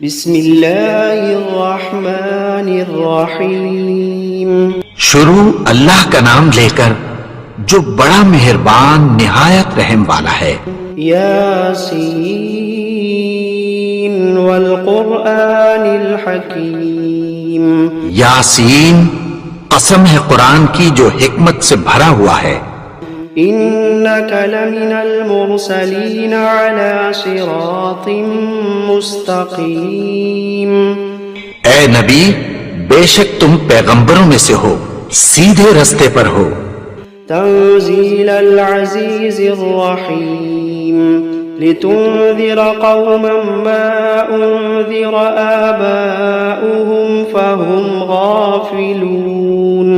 بسم اللہ الرحمن الرحیم. شروع اللہ کا نام لے کر جو بڑا مہربان نہایت رحم والا ہے. یاسین والقرآن الحکیم. یاسین، قسم ہے قرآن کی جو حکمت سے بھرا ہوا ہے. انک لمن المرسلین علی صراط مستقیم. اے نبی، بے شک تم پیغمبروں میں سے ہو، سیدھے رستے پر ہو. تنزیل العزیز الرحیم. لتنذر قوما ما انذر آباؤهم فهم غافلون.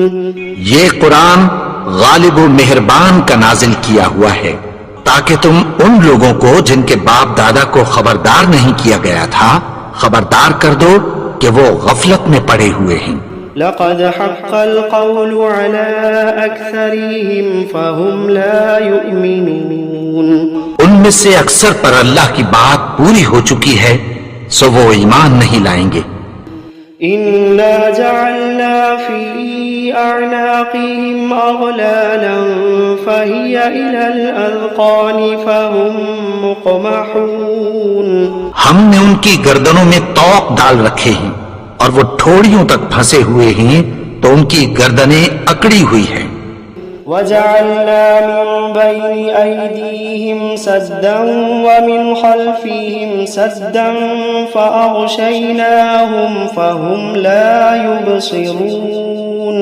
یہ قرآن غالب و مہربان کا نازل کیا ہوا ہے تاکہ تم ان لوگوں کو جن کے باپ دادا کو خبردار نہیں کیا گیا تھا خبردار کر دو کہ وہ غفلت میں پڑے ہوئے ہیں. لقد حق القول على أكثرهم فهم لا يؤمنون. ان میں سے اکثر پر اللہ کی بات پوری ہو چکی ہے سو وہ ایمان نہیں لائیں گے. إنا جعلنا في أعناقهم أغلالا فهي إلى الأذقان فهم مقمحون. ہم نے ان کی گردنوں میں طوق ڈال رکھے ہیں اور وہ ٹھوڑیوں تک پھنسے ہوئے ہیں تو ان کی گردنیں اکڑی ہوئی ہیں. وجعلنا من بين أيديهم سدا ومن خلفهم سدا فأغشيناهم فهم لا يبصرون.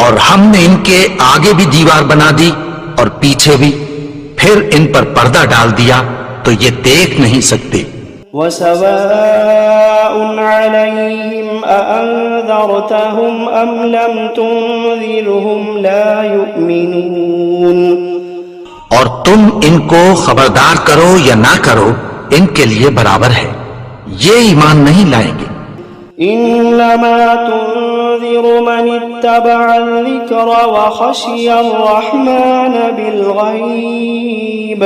اور ہم نے ان کے آگے بھی دیوار بنا دی اور پیچھے بھی، پھر ان پر پردہ ڈال دیا تو یہ دیکھ نہیں سکتے. وسواء عليهم أأنذرتهم أم لم تنذرهم لا يؤمنون. اور تم ان کو خبردار کرو یا نہ کرو ان کے لیے برابر ہے، یہ ایمان نہیں لائیں گے. إنما تنذر من اتبع الذكر وخشي الرحمن بالغيب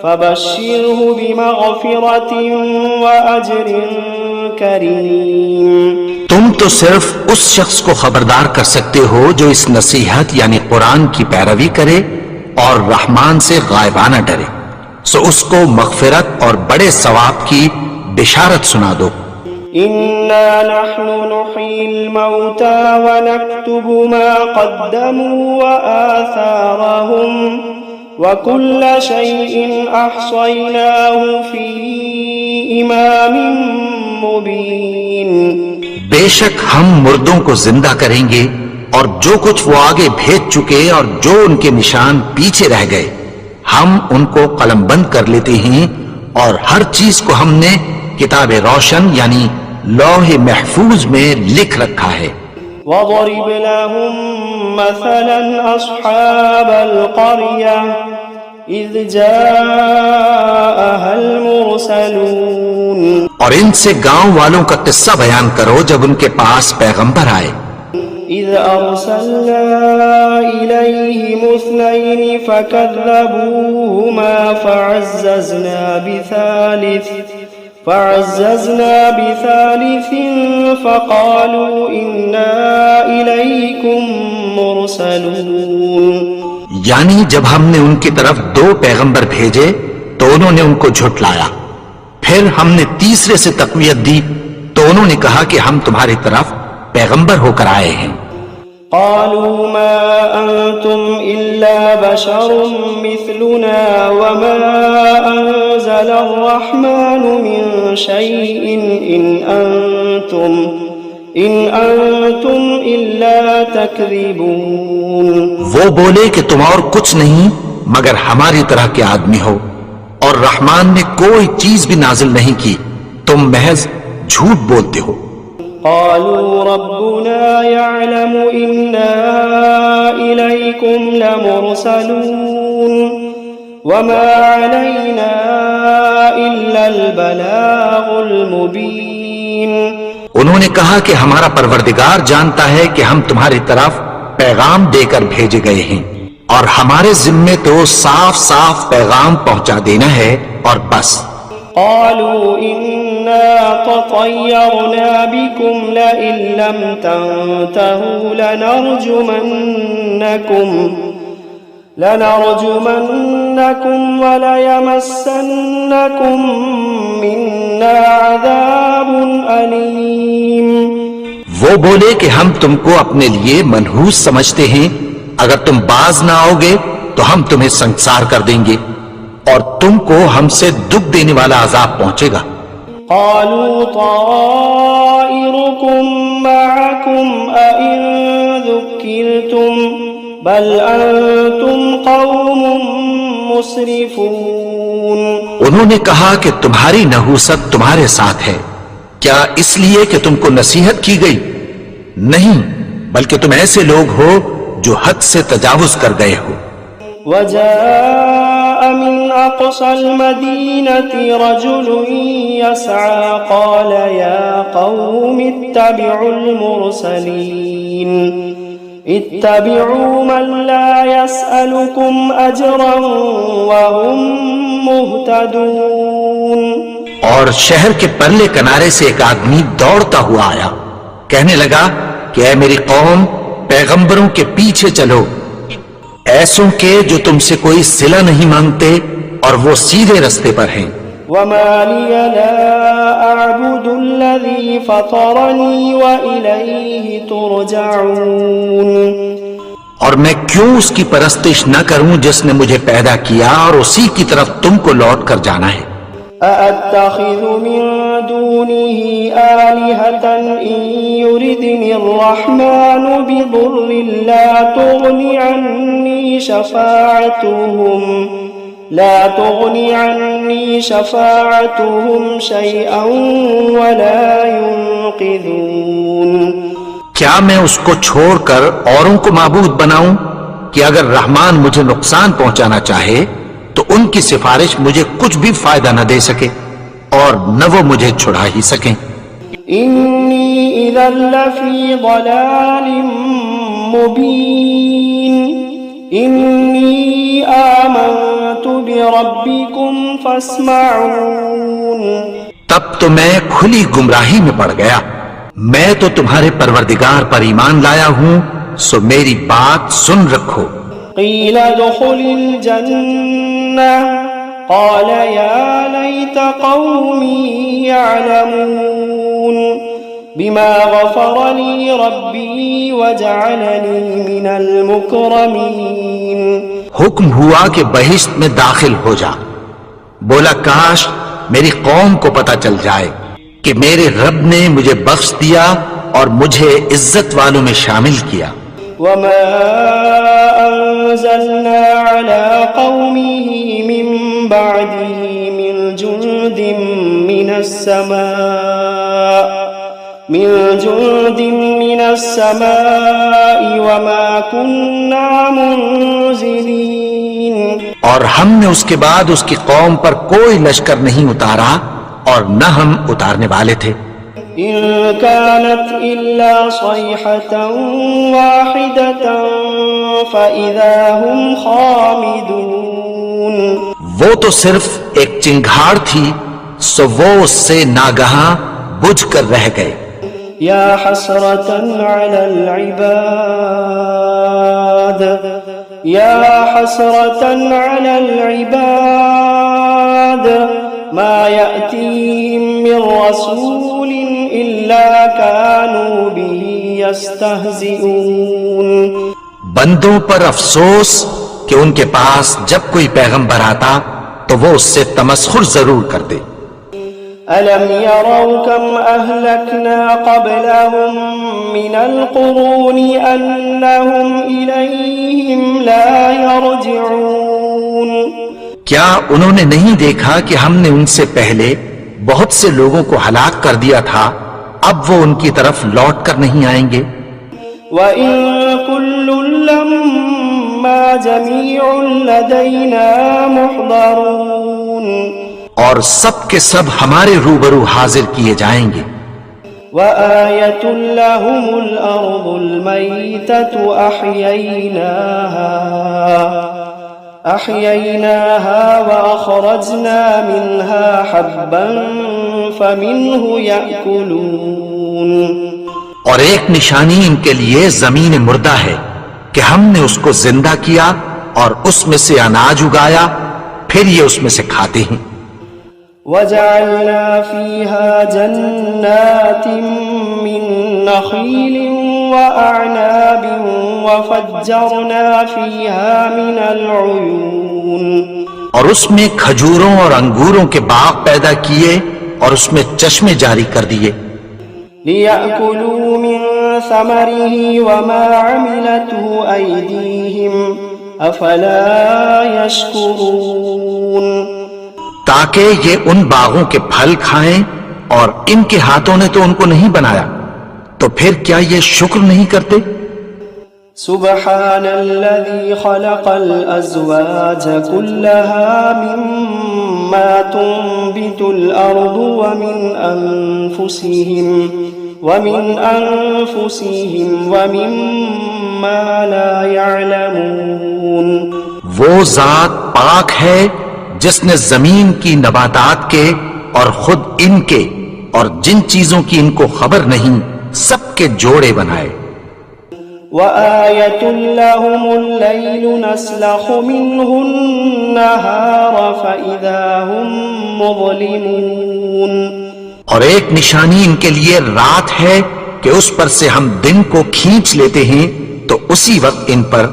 فبشره بمغفرة وأجر كريم. تم تو صرف اس شخص کو خبردار کر سکتے ہو جو اس نصیحت یعنی قرآن کی پیروی کرے اور رحمان سے غائبانہ ڈرے، سو اس کو مغفرت اور بڑے ثواب کی بشارت سنا دو. إنا نحن نحيي الموتى ونكتب ما قدموا وآثارهم وكل شيء أحصيناه في إمام مبين. بے شک ہم مردوں کو زندہ کریں گے اور جو کچھ وہ آگے بھیج چکے اور جو ان کے نشان پیچھے رہ گئے ہم ان کو قلم بند کر لیتے ہیں اور ہر چیز کو ہم نے کتاب روشن یعنی لوح محفوظ میں لکھ رکھا ہے. وَضَرِبْ لَهُمْ مَثَلًا أَصْحَابَ الْقَرْيَةِ إِذْ جَاءَهَا الْمُرْسَلُونَ. اور ان سے گاؤں والوں کا قصہ بیان کرو جب ان کے پاس پیغمبر آئے. إِذْ أَرْسَلْنَا إِلَيْهِمُ اثْنَيْنِ فَكَذَّبُوهُمَا فعززنا بثالث فقالوا إنا إليكم مرسلون. یعنی جب ہم نے ان کی طرف 2 پیغمبر بھیجے تو انہوں نے ان کو جھٹلایا، پھر ہم نے تیسرے سے تقویت دی تو انہوں نے کہا کہ ہم تمہاری طرف پیغمبر ہو کر آئے ہیں. قالوا ما أنتم إلا بشر مثلنا وما أنزل الرحمن من شيء إن أنتم إلا تكذبون. وہ بولے کہ تم اور کچھ نہیں مگر ہماری طرح کے آدمی ہو اور رحمان نے کوئی چیز بھی نازل نہیں کی، تم محض جھوٹ بولتے ہو. قالوا ربنا يعلم إنا إليكم لمرسلون وما علينا إلا البلاغ المبين. انہوں نے کہا کہ ہمارا پروردگار جانتا ہے کہ ہم تمہاری طرف پیغام دے کر بھیجے گئے ہیں اور ہمارے ذمے تو صاف صاف پیغام پہنچا دینا ہے اور بس. قالوا إنا تطيرنا بكم لئن لم تنتهوا لنرجمنكم وليمسنكم منا عذاب أليم. وہ بولے کہ ہم تم کو اپنے لیے منحوس سمجھتے ہیں، اگر تم باز نہ آؤ گے تو ہم تمہیں سنسار کر دیں گے اور تم کو ہم سے دکھ دینے والا عذاب پہنچے گا. قالوا طائركم معكم أئن ذكرتم بل أنتم قوم مسرفون. انہوں نے کہا کہ تمہاری نحوست تمہارے ساتھ ہے، کیا اس لیے کہ تم کو نصیحت کی گئی؟ نہیں، بلکہ تم ایسے لوگ ہو جو حد سے تجاوز کر گئے ہو. وجاء من أقصى المدينة رجل يسعى قال يا قوم اتبعوا المرسلين اتبعوا من لا يسألكم أجرا وهم مهتدون. اور شہر کے پرلے کنارے سے ایک آدمی دوڑتا ہوا آیا، کہنے لگا کہ اے میری قوم، پیغمبروں کے پیچھے چلو، ایسوں کے جو تم سے کوئی صلہ نہیں مانگتے اور وہ سیدھے رستے پر ہیں. وما لي لا أعبد الذي فطرني وإليه ترجعون. اور میں کیوں اس کی پرستش نہ کروں جس نے مجھے پیدا کیا اور اسی کی طرف تم کو لوٹ کر جانا ہے. أأتخذ من دونه آلهة إن يردني الرحمن بضر لا تغني عني شفاعتهم شيئا ولا ينقذون. کیا میں اس کو چھوڑ کر اوروں کو معبود بناؤں کہ اگر رحمان مجھے نقصان پہنچانا چاہے تو ان کی سفارش مجھے کچھ بھی فائدہ نہ دے سکے اور نہ وہ مجھے چھڑا ہی سکیں. انی اذا لفی ضلال مبین انی آمنت بربکم فاسمعون. تب تو میں کھلی گمراہی میں پڑ گیا. میں تو تمہارے پروردگار پر ایمان لایا ہوں، سو میری بات سن رکھو. قیل ادخل الجنة قال يا ليت قومي يعلمون بما غفر لي ربي وجعلني من المكرمين. حکم ہوا کہ بہشت میں داخل ہو جا. بولا کاش میری قوم کو پتہ چل جائے کہ میرے رب نے مجھے بخش دیا اور مجھے عزت والوں میں شامل کیا. وما أنزلنا على قومه من بعده من جند من السماء وما كنا منزلين. اور ہم نے اس کے بعد اس کی قوم پر کوئی لشکر نہیں اتارا اور نہ ہم اتارنے والے تھے. إن كانت إلا صيحة واحدة فإذا هم خامدون. وہ تو صرف ایک چنگھاڑ تھی، سو وہ اس سے ناگہاں بجھ کر رہ گئے. يا حسرة على العباد يا حسرة على العباد ما يأتيهم من رسول إلا كانوا به يستهزئون. بندوں پر افسوس کہ ان کے پاس جب کوئی پیغمبر آتا تو وہ اس سے تمسخر ضرور کرتے. ألم يروا كم أهلكنا قبلهم من القرون أنهم إليهم لا يرجعون. کیا انہوں نے نہیں دیکھا کہ ہم نے ان سے پہلے بہت سے لوگوں کو ہلاک کر دیا تھا، اب وہ ان کی طرف لوٹ کر نہیں آئیں گے. وَإِن كُلٌّ لَمَّا جَمِيعٌ لَدَيْنَا مُحْضَرُونَ. اور سب کے سب ہمارے روبرو حاضر کیے جائیں گے. وَآيَةٌ لَهُمُ الْأَرْضُ الْمَيْتَةُ أَحْيَيْنَاهَا وَأَخْرَجْنَا مِنْهَا حَبًّا فمنه يأكلون اور ایک نشانی ان کے لیے زمین مردہ ہے کہ ہم نے اس کو زندہ کیا اور اس میں سے اناج اگایا، پھر یہ اس میں سے کھاتے ہیں۔ وجعلنا فيها جنات من نخيل وأعناب وفجرنا فيها من العيون اور اس میں کھجوروں اور انگوروں کے باغ پیدا کیے اور اس میں چشمے جاری کر دیے، ليأكلوا من ثمره وما عملته أيديهم أفلا يشكرون تاکہ یہ ان باغوں کے پھل کھائیں، اور ان کے ہاتھوں نے تو ان کو نہیں بنایا، تو پھر کیا یہ شکر نہیں کرتے؟ سبحان الذي خلق الأزواج كلها مما تنبت الأرض ومن أنفسهم ومما لا يعلمون وہ ذات پاک ہے جس نے زمین کی نباتات کے اور خود ان کے اور جن چیزوں کی ان کو خبر نہیں سب کے جوڑے بنائے۔ وآية لهم الليل نسلخ منه النهار فإذا هم مظلمون اور ایک نشانی ان کے لیے رات ہے کہ اس پر سے ہم دن کو کھینچ لیتے ہیں تو اسی وقت ان پر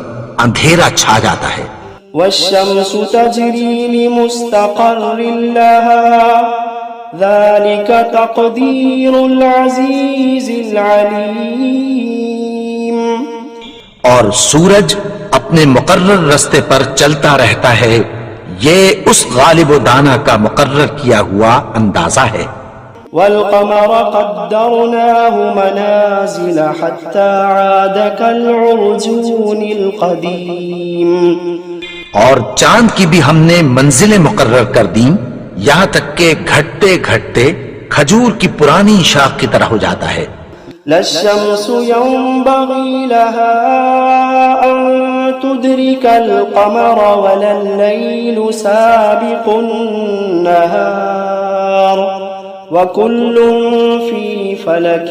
اندھیرا چھا جاتا ہے۔ والشمس تجري لمستقر لها ذلك تقدير العزيز العليم اور سورج اپنے مقرر رستے پر چلتا رہتا ہے، یہ اس غالب و دانا کا مقرر کیا ہوا اندازہ ہے۔ والقمر قدرناه منازل حتى عاد كالعرجون القديم اور چاند کی بھی ہم نے منزلیں مقرر کر دیں یہاں تک کہ گھٹتے گھٹتے کھجور کی پرانی شاخ کی طرح ہو جاتا ہے۔ لا الشمس ينبغي لها أن تدرك القمر ولا الليل سابق النهار وكل في فلك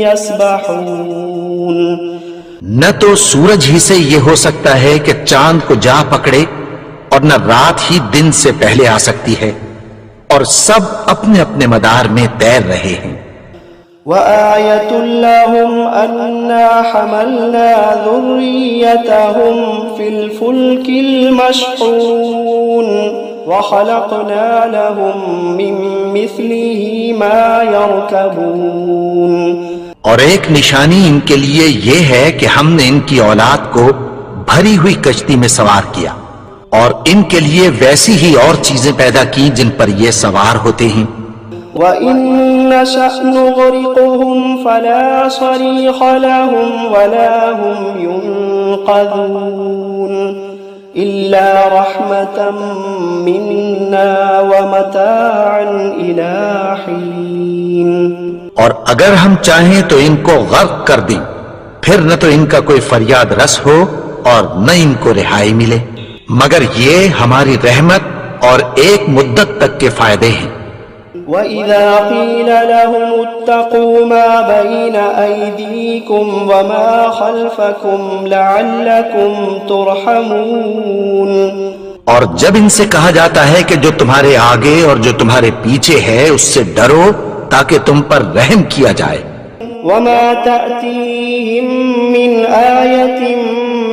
يسبحون نہ تو سورج ہی سے یہ ہو سکتا ہے کہ چاند کو جا پکڑے، اور نہ رات ہی دن سے پہلے آ سکتی ہے، اور سب اپنے اپنے مدار میں تیر رہے ہیں۔ وآية لهم أنا حملنا ذريتهم في الفلك المشحون وخلقنا لهم من مثله ما يركبون اور ایک نشانی ان کے لیے یہ ہے کہ ہم نے ان کی اولاد کو بھری ہوئی کشتی میں سوار کیا، اور ان کے لیے ویسی ہی اور چیزیں پیدا کی جن پر یہ سوار ہوتے ہیں۔ وَإِن نَّشَأْ نُغْرِقْهُمْ فَلَا صَرِيخَ لَهُمْ وَلَا هُمْ يُنقَذُونَ إِلَّا رَحْمَةً مِّنَّا وَمَتَاعًا إِلَىٰ حِينٍ اور اگر ہم چاہیں تو ان کو غرق کر دیں، پھر نہ تو ان کا کوئی فریاد رس ہو اور نہ ان کو رہائی ملے، مگر یہ ہماری رحمت اور ایک مدت تک کے فائدے ہیں۔ وَإِذَا قِيلَ لَهُمُ اتَّقُوا مَا بَيْنَ أَيْدِيكُمْ وَمَا خَلْفَكُمْ لَعَلَّكُمْ تُرْحَمُونَ اور جب ان سے کہا جاتا ہے کہ جو تمہارے آگے اور جو تمہارے پیچھے ہے اس سے ڈرو تاکہ تم پر رحم کیا جائے۔ وَمَا تَأْتِيهِم مِّنْ آيَةٍ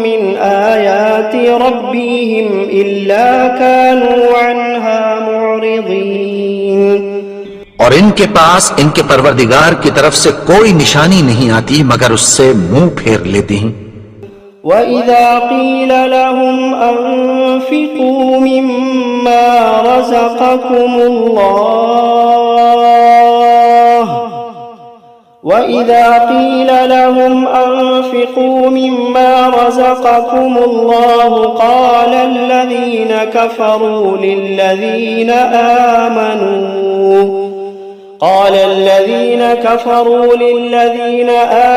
مِّنْ آيَاتِ رَبِّهِمْ إِلَّا كَانُوا عَنْهَا مُعْرِضِينَ اور ان کے پاس ان کے پروردگار کی طرف سے کوئی نشانی نہیں آتی مگر اس سے منہ پھیر لیتے ہیں۔ وَإِذَا قِيلَ لَهُمْ أَنفِقُوا مِمَّا رَزَقَكُمُ اللَّهُ وَإِذَا قِيلَ لَهُمْ أَنفِقُوا مِمَّا رَزَقَكُمُ اللَّهُ قَالَ الَّذِينَ كَفَرُوا لِلَّذِينَ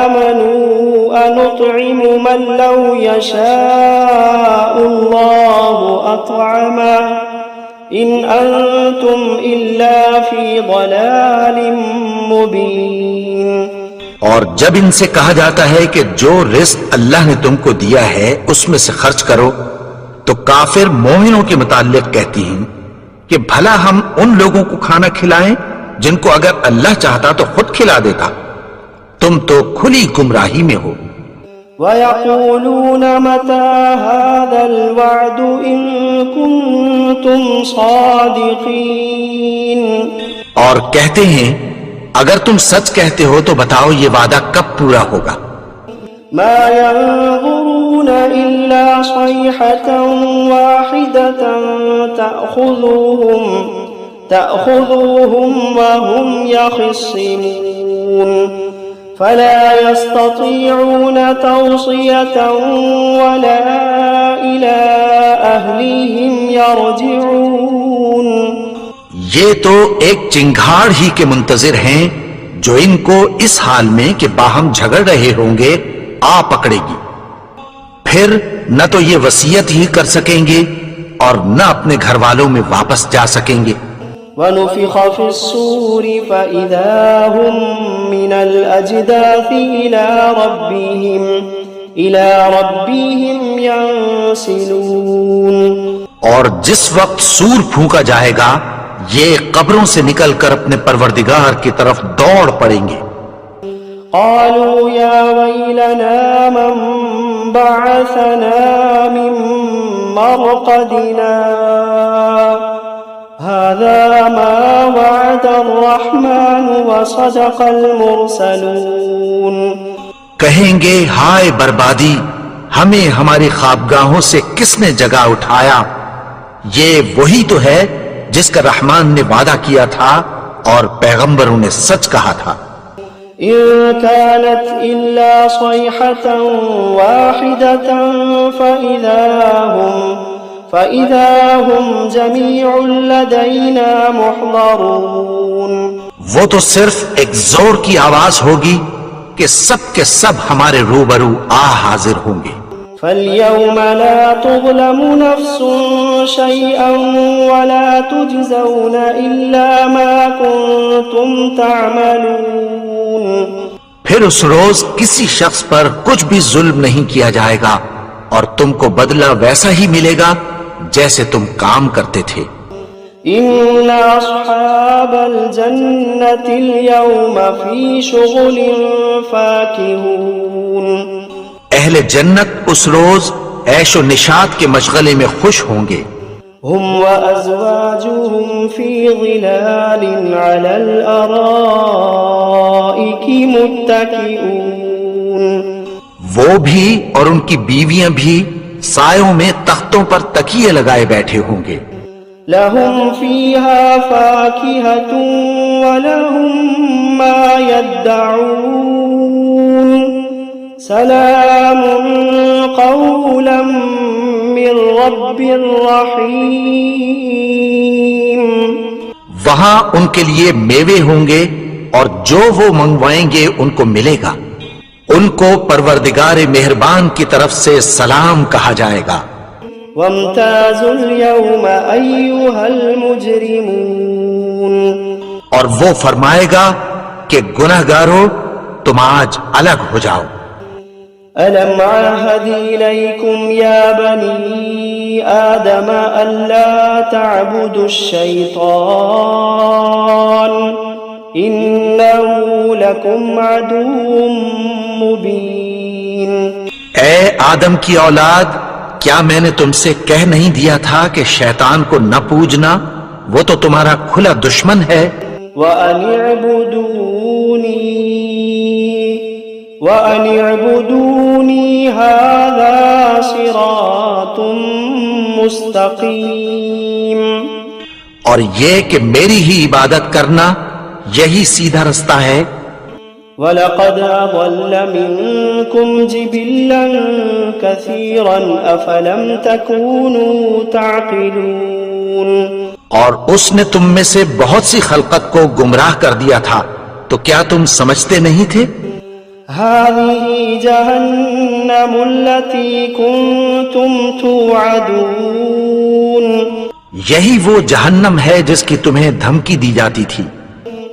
آمَنُوا أَنُطْعِمُ مَن لَّوْ يَشَاءُ اللَّهُ أَطْعَمَهُ إن أنتم إلا في ضلال مبين. اور جب ان سے کہا جاتا ہے کہ جو رزق اللہ نے تم کو دیا ہے اس میں سے خرچ کرو، تو کافر مومنوں کے متعلق کہتی ہیں کہ بھلا ہم ان لوگوں کو کھانا کھلائیں جن کو اگر اللہ چاہتا تو خود کھلا دیتا، تم تو کھلی گمراہی میں ہو. وَيَقُولُونَ مَتَى هَذَا الْوَعْدُ إِن كُنتُمْ صَادِقِينَ. اور کہتے ہیں اگر تم سچ کہتے ہو تو بتاؤ یہ وعدہ کب پورا ہوگا. ما ينظرون إلا صيحة واحدة تأخذوهم وهم يخصمون فلا يستطيعون توصية ولا إلى أهلهم يرجعون. یہ تو ایک چنگھاڑ ہی کے منتظر ہیں جو ان کو اس حال میں کہ باہم جھگڑ رہے ہوں گے آ پکڑے گی، پھر نہ تو یہ وصیت ہی کر سکیں گے اور نہ اپنے گھر والوں میں واپس جا سکیں گے. وَنُفِخَ فِي الصُّورِ فَإِذَا هُم مِّنَ الْأَجْدَاثِ إِلَى رَبِّهِمْ يَنسِلُونَ. اور جس وقت سور پھونکا جائے گا یہ قبروں سے نکل کر اپنے پروردگار کی طرف دوڑ پڑیں گے. قالوا يا ويلنا من بعثنا من مرقدنا هذا ما وعد الرحمن وصدق المرسلون. کہیں گے ہائے بربادی، ہمیں ہماری خوابگاہوں سے کس نے جگا اٹھایا، یہ وہی تو ہے جس کا رحمان نے وعدہ کیا تھا اور پیغمبروں نے سچ کہا تھا. إن كانت إلا صيحة واحدة فإذا هم جميع لدينا محضرون. وہ تو صرف ایک زور کی آواز ہوگی کہ سب کے سب ہمارے روبرو حاضر ہوں گے. فَالْيَوْمَ لَا تُظْلَمُ نَفْسٌ شَيْئًا وَلَا تُجْزَوْنَ إِلَّا مَا كُنتُمْ تَعْمَلُونَ. پھر اس روز کسی شخص پر کچھ بھی ظلم نہیں کیا جائے گا اور تم کو بدلہ ویسا ہی ملے گا جیسے تم کام کرتے تھے. إِنَّ أَصْحَابَ الْجَنَّةِ الْيَوْمَ فِي شُغُلٍ فَاكِهُونَ. اہل جنت اس روز عیش و نشاط کے مشغلے میں خوش ہوں گے. هم وأزواجهم في ظلال على الأرائك متكئون. وہ بھی اور ان کی بیویاں بھی سایوں میں تختوں پر تکیے لگائے بیٹھے ہوں گے. لهم فيها فاكهة ولهم ما يدعون سلام قولا من رب رحیم. وہاں ان کے لیے میوے ہوں گے اور جو وہ منگوائیں گے ان کو ملے گا. ان کو پروردگار مہربان کی طرف سے سلام کہا جائے گا. وامتازوا اليوم أيها المجرمون. اور وہ فرمائے گا کہ گنہگارو تم آج الگ ہو جاؤ. ألم عهد إليكم يا بني آدم ألا تعبدوا الشيطان إنه لكم عدو مبين. اے آدم کی اولاد، کیا میں نے تم سے کہہ نہیں دیا تھا کہ شیطان کو نہ پوجنا، وہ تو تمہارا کھلا دشمن ہے. وَأَنِ اعْبُدُونِي هَذَا صِرَاطٌ مُسْتَقِيمٌ. اور یہ کہ میری ہی عبادت کرنا یہی سیدھا رستہ ہے. وَلَقَدْ أَضَلَّ مِنْكُمْ جِبِلًّا كَثِيرًا أَفَلَمْ تَكُونُوا تَعْقِلُونَ. اور اس نے تم میں سے بہت سی خلقت کو گمراہ کر دیا تھا، تو کیا تم سمجھتے نہیں تھے؟ هذه جهنم التي كنتم توعدون. یہی وہ جہنم ہے جس کی تمہیں دھمکی دی جاتی تھی.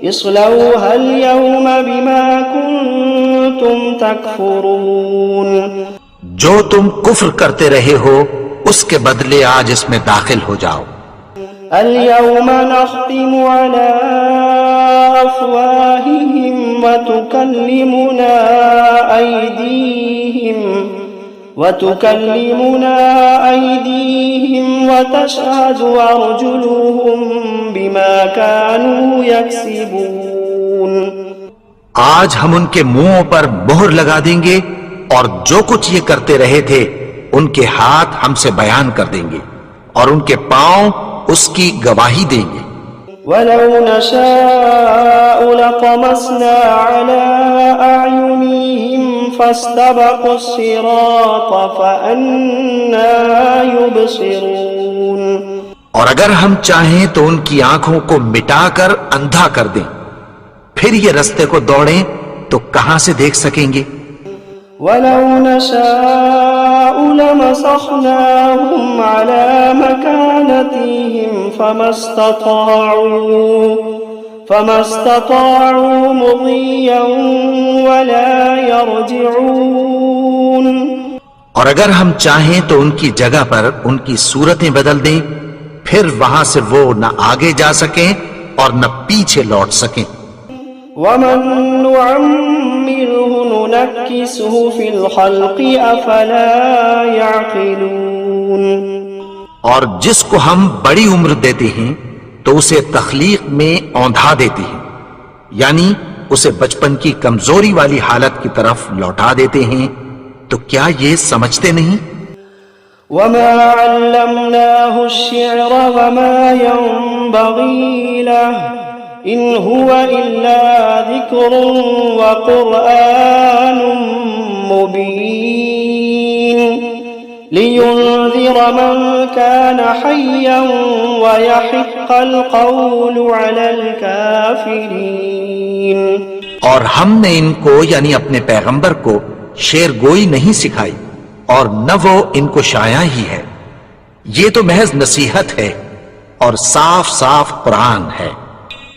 اصلوها اليوم بما كنتم تكفرون. جو تم کفر کرتے رہے ہو اس کے بدلے آج اس میں داخل ہو جاؤ. اليوم نختم على أفواههم وتكلمنا أيديهم وتشهد أرجلهم بما كانوا يكسبون. آج ہم ان کے منہوں پر مہر لگا دیں گے اور جو کچھ یہ کرتے رہے تھے ان کے ہاتھ ہم سے بیان کر دیں گے اور ان کے پاؤں اس کی گواہی دیں گے. ولو نشاء لطمسنا على أعينهم فاستبقوا الصراط فأنى يبصرون. اور اگر ہم چاہیں تو ان کی آنکھوں کو مٹا کر اندھا کر دیں، پھر یہ رستے کو دوڑیں تو کہاں سے دیکھ سکیں گے. ولو نشاء لمسخناهم على مكانتهم فما استطاعوا مضيا ولا يرجعون. اور اگر ہم چاہیں تو ان کی جگہ پر ان کی صورتیں بدل دیں، پھر وہاں سے وہ نہ آگے جا سکیں اور نہ پیچھے لوٹ سکیں. ومن نعمره ننكسه في الخلق افلا يعقلون. اور جس کو ہم بڑی عمر دیتے ہیں تو اسے تخلیق میں اوندھا دیتے ہیں، یعنی اسے بچپن کی کمزوری والی حالت کی طرف لوٹا دیتے ہیں. تو کیا یہ سمجھتے نہیں؟ وما علمناه الشعر وما ينبغي له إن هو إلا ذكر وقرآن مبين لينذر من كان حيا ويحق القول على الكافرين. اور ہم نے ان کو یعنی اپنے پیغمبر کو شعر گوئی نہیں سکھائی اور نہ وہ ان کو شاعر ہی ہے. یہ تو محض نصیحت ہے اور صاف صاف قرآن ہے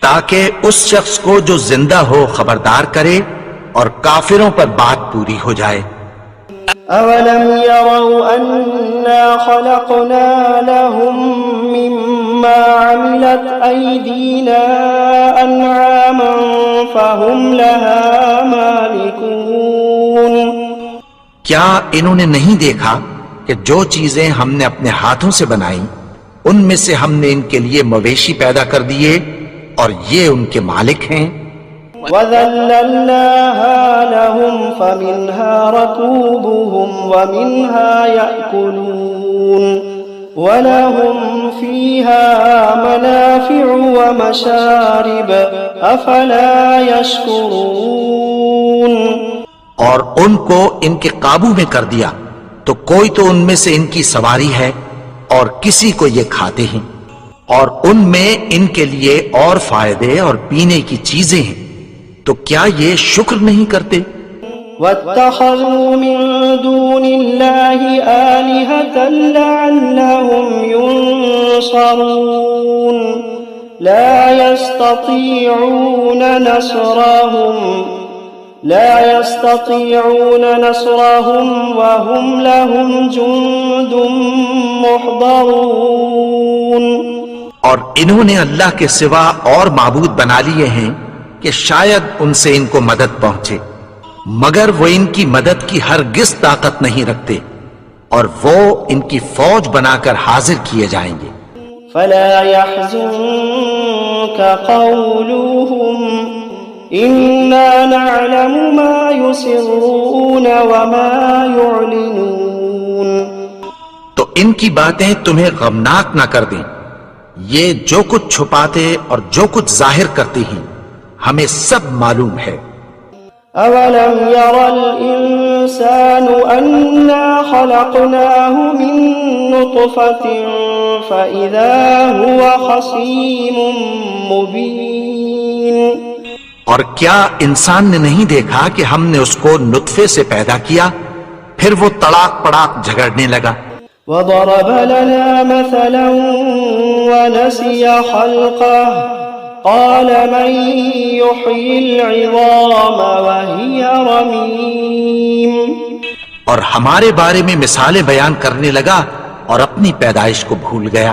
تاکہ اس شخص کو جو زندہ ہو خبردار کرے اور کافروں پر بات پوری ہو جائے. أولم يروا أنا خلقنا لهم مما عملت أيدينا أنعاما فهم لها مالكون. کیا انہوں نے نہیں دیکھا کہ جو چیزیں ہم نے اپنے ہاتھوں سے بنائیں ان میں سے ہم نے ان کے لیے مویشی پیدا کر دیے اور یہ ان کے مالک ہیں. وَذَلَّلْنَاهَا لَهُمْ فَمِنْهَا رَكُوبُهُمْ وَمِنْهَا يَأْكُلُونَ وَلَهُمْ فِيهَا مَنَافِعُ وَمَشَارِبُ أَفَلَا يَشْكُرُونَ. اور ان کو ان کے قابو میں کر دیا تو کوئی تو ان میں سے ان کی سواری ہے اور کسی کو یہ کھاتے ہیں، اور ان میں ان کے لیے اور فائدے اور پینے کی چیزیں ہیں، تو کیا یہ شکر نہیں کرتے؟ وَاتَّخَذُوا مِن دُونِ اللَّهِ آلِهَةً لَعَلَّهُمْ يُنصَرُونَ لَا يَسْتَطِيعُونَ نَصْرَهُمْ وَهُمْ لَهُمْ جُندٌ مُحْضَرُونَ. اور انہوں نے اللہ کے سوا اور معبود بنا لیے ہیں کہ شاید ان سے ان کو مدد پہنچے، مگر وہ ان کی مدد کی ہرگز طاقت نہیں رکھتے اور وہ ان کی فوج بنا کر حاضر کیے جائیں گے. فلا يحزنك قولهم إنا نعلم ما يسرون وما يعلنون. تو ان کی باتیں تمہیں غمناک نہ کر دیں، یہ جو کچھ چھپاتے اور جو کچھ ظاہر کرتے ہیں ہمیں سب معلوم ہے. أولم ير الإنسان أنا خلقناه من نطفة فإذا هو خصيم مبين. اور کیا انسان نے نہیں دیکھا کہ ہم نے اس کو نطفے سے پیدا کیا پھر وہ تڑاک پڑاک جھگڑنے لگا. وضرب لنا مثلا ونسي خلقه قال من يحيي العظام وهي رميم. اور ہمارے بارے میں مثالیں بیان کرنے لگا اور اپنی پیدائش کو بھول گیا.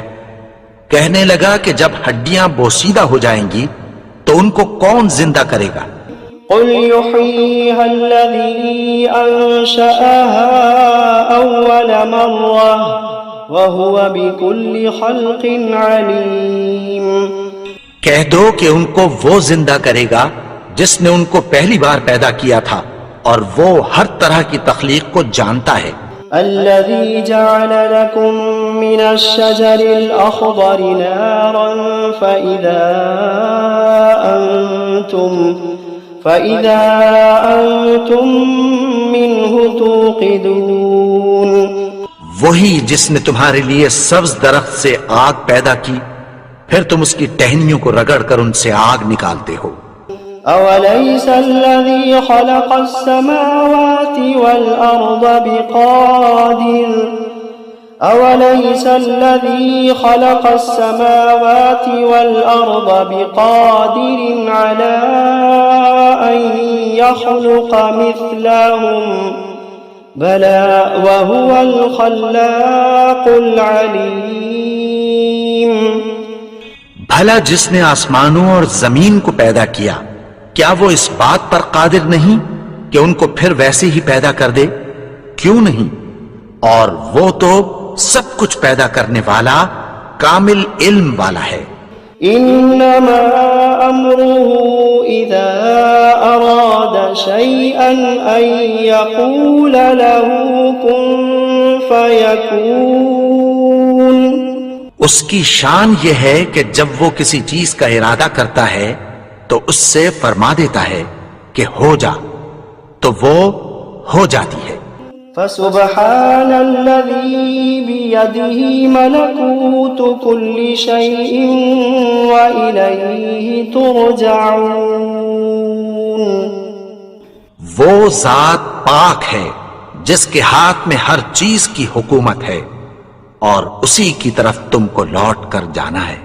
کہنے لگا کہ جب ہڈیاں بوسیدہ ہو جائیں گی تو ان کو کون زندہ کرے گا؟ قل يحييها الذي أنشأها أول مرة وهو بكل خلق عليم. کہہ دو کہ ان کو وہ زندہ کرے گا جس نے ان کو پہلی بار پیدا کیا تھا اور وہ ہر طرح کی تخلیق کو جانتا ہے. الذي جعل لكم من الشجر الأخضر نارا فإذا أنتم منه توقدون. وہی جس نے تمہارے لیے سبز درخت سے آگ پیدا کی پھر تم اس کی ٹہنیوں کو رگڑ کر ان سے آگ نکالتے ہو. أوليس الذي خلق السماوات والأرض بقادر على أن يخلق مثلهم بلى وهو الخلاق العليم. بھلا جس نے آسمانوں اور زمین کو پیدا کیا کیا وہ اس بات پر قادر نہیں کہ ان کو پھر ویسے ہی پیدا کر دے؟ کیوں نہیں؟ اور وہ تو سب کچھ پیدا کرنے والا کامل علم والا ہے. انما امره اذا اراد شيئا ان يقول له كن فيكون. اس کی شان یہ ہے کہ جب وہ کسی چیز کا ارادہ کرتا ہے تو اس سے فرما دیتا ہے کہ ہو جا تو وہ ہو جاتی ہے. فسبحان الذي بيده ملكوت كل شيء وإليه ترجعون. وہ ذات پاک ہے جس کے ہاتھ میں ہر چیز کی حکومت ہے اور اسی کی طرف تم کو لوٹ کر جانا ہے.